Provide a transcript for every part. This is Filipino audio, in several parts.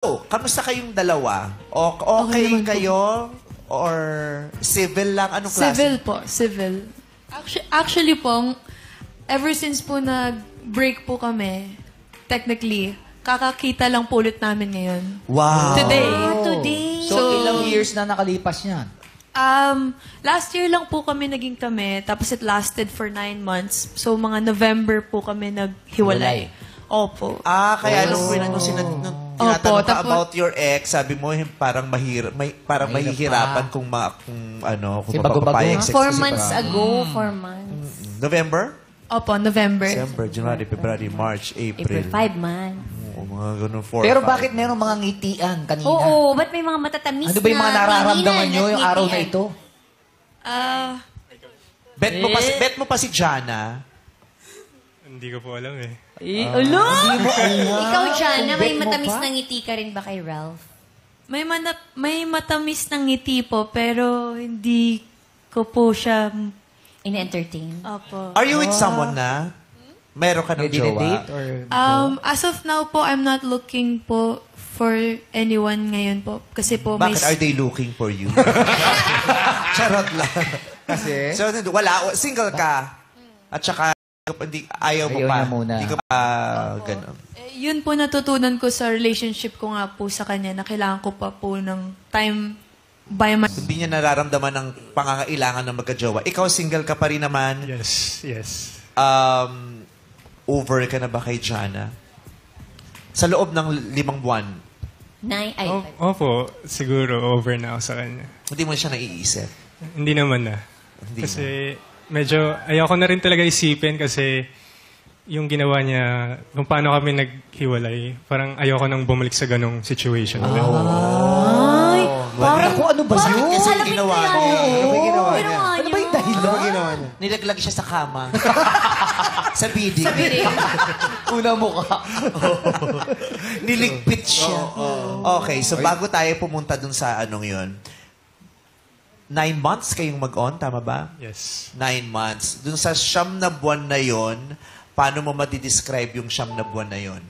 Oh, kamusta kayong dalawa? Okay naman po. kayo? Or civil lang? Anong klase? Civil po, civil. Actually po, ever since po nag-break po kami, technically, kakakita lang po ulit namin ngayon. Wow. Today. So, ilang years na nakalipas niyan? Last year lang po kami naging kami, tapos it lasted for 9 months. So, mga November po kami naghiwalay. Opo. Kaya nung tinatanong ka tapos- about your ex, sabi mo parang Mahirap mahihirapan pa. kung Kasi bago-bago mapapapayag nga. sex 4 kasi months parang- ago, 4 months. November? Opo, November. December, January, February, March, April. April, 5 months. Oo, mga ganun, 4, Pero 5. bakit merong mga ngitian kanina? Oo, ba't may mga matatamis Ano ba yung mga na nararamdaman nyo tinginan yung at araw na ngitian? ito? Bet mo pa si Jana? Hindi ko po alam eh. Alo? Ikaw, Jana, Kung may bet mo matamis pa? na ngiti ka rin ba kay Ralph? May matamis ng ngiti po, pero hindi ko po siya... In-entertain? Opo. Are you with someone na? Meron ka ng Ready to jowa? date? Or As of now po, I'm not looking po for anyone ngayon po. Kasi po may... Bakit are they looking for you? Charot lang. kasi? So, wala. Single ka. At saka, ayaw mo Ayaw pa. niya muna. Hindi ka pa ganun. Yun po natutunan ko sa relationship ko nga po sa kanya na kailangan ko pa po ng time by my... Hindi niya nararamdaman ng pangangailangan ng magkajowa. Ikaw, single ka pa rin naman. Yes, yes. Over ka na ba kay Jana? Sa loob ng 5 buwan, Opo, siguro over na ako sa kanya. hindi mo siya naiisip. Hindi naman na. Hindi Kasi medyo ayoko na rin talaga isipin kasi yung ginawa niya, kung paano kami naghiwalay, parang ayoko nang bumalik sa ganong situation. Ay, parang... Ako, ano ba yun? Kasi yung ginawa niya. Ano ba yung ginawa niya? Ginawa Ano ba yung dahilan? Nilaglag siya sa kama. sa bidding. Una mukha. Niligpit siya. Okay, so bago tayo pumunta dun sa anong yun, 9 months kayong mag-on, tama ba? Yes. 9 months. Dun sa 9 na buwan na yon, paano mo madidescribe yung 9 na buwan na yon?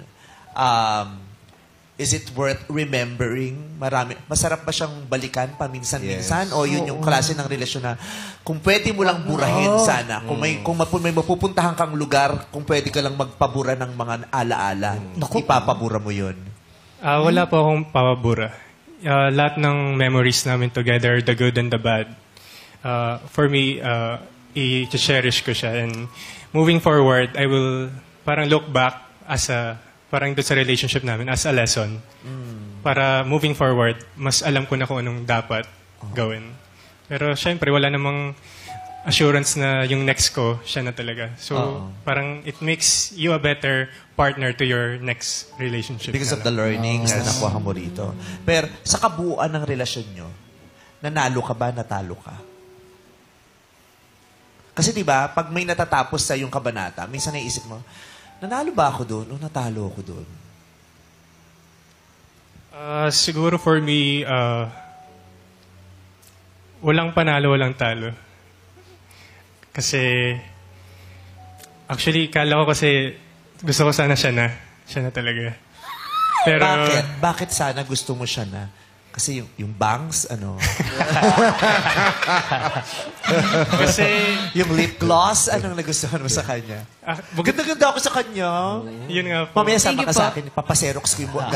Is it worth remembering? Masarap ba siyang balikan paminsan-minsan? O yun yung klase ng relasyon na kung pwede mo lang burahin sana. Kung may mapupuntahan kang lugar, kung pwede ka lang magpabura ng mga alaala, ipapabura mo yun. Wala po akong pabura. Lahat ng memories namin together, the good and the bad, for me, i-cherish ko siya. And moving forward, I will parang look back as parang doon sa relationship namin as a lesson. Para moving forward, mas alam ko na kung anong dapat gawin. Pero syempre, wala namang assurance na yung next ko, siya na talaga. So, parang it makes you a better partner to your next relationship. Because of the learnings na nakuha mo rito. Pero sa kabuuan ng relasyon nyo, nanalo ka ba, natalo ka? Kasi diba, pag may natatapos sa yung kabanata, minsan naisip mo, nanalo ba ako doon o natalo ako doon? Siguro for me, walang panalo, walang talo. Kasi, actually, kala ko kasi gusto ko sana siya na talaga. Pero, Bakit? Bakit sana gusto mo siya na? Kasi yung bangs, kasi, yung lip gloss, anong nagustuhan mo sa kanya? Ganda-ganda ako sa kanya. yun nga po. Mamaya sama Sige ka po. sa akin, papaserox ko yung buwan.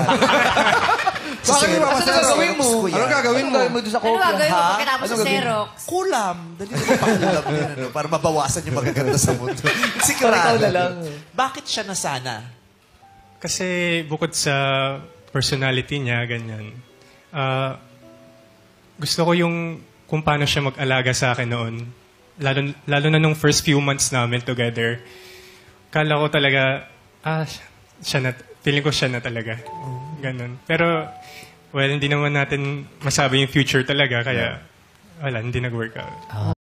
Bakit mo Ano gagawin mo? Anong gagawin mo doon sa Ano kopya? gagawin mo Ha? pagkatapos sa Xerox? Kulam. Dali mo pakulam yun, para mabawasan yung magaganda sa mundo. Sigurado. Ikaw na lang. Bakit siya na sana? Kasi bukod sa personality niya, ganyan, gusto ko yung kung paano siya mag-alaga sa akin noon. Lalo na nung first few months namin together. Kala ko talaga, feeling ko siya na talaga. Ganon. Pero, well, hindi naman natin masabi yung future talaga, kaya wala, hindi nag-work out.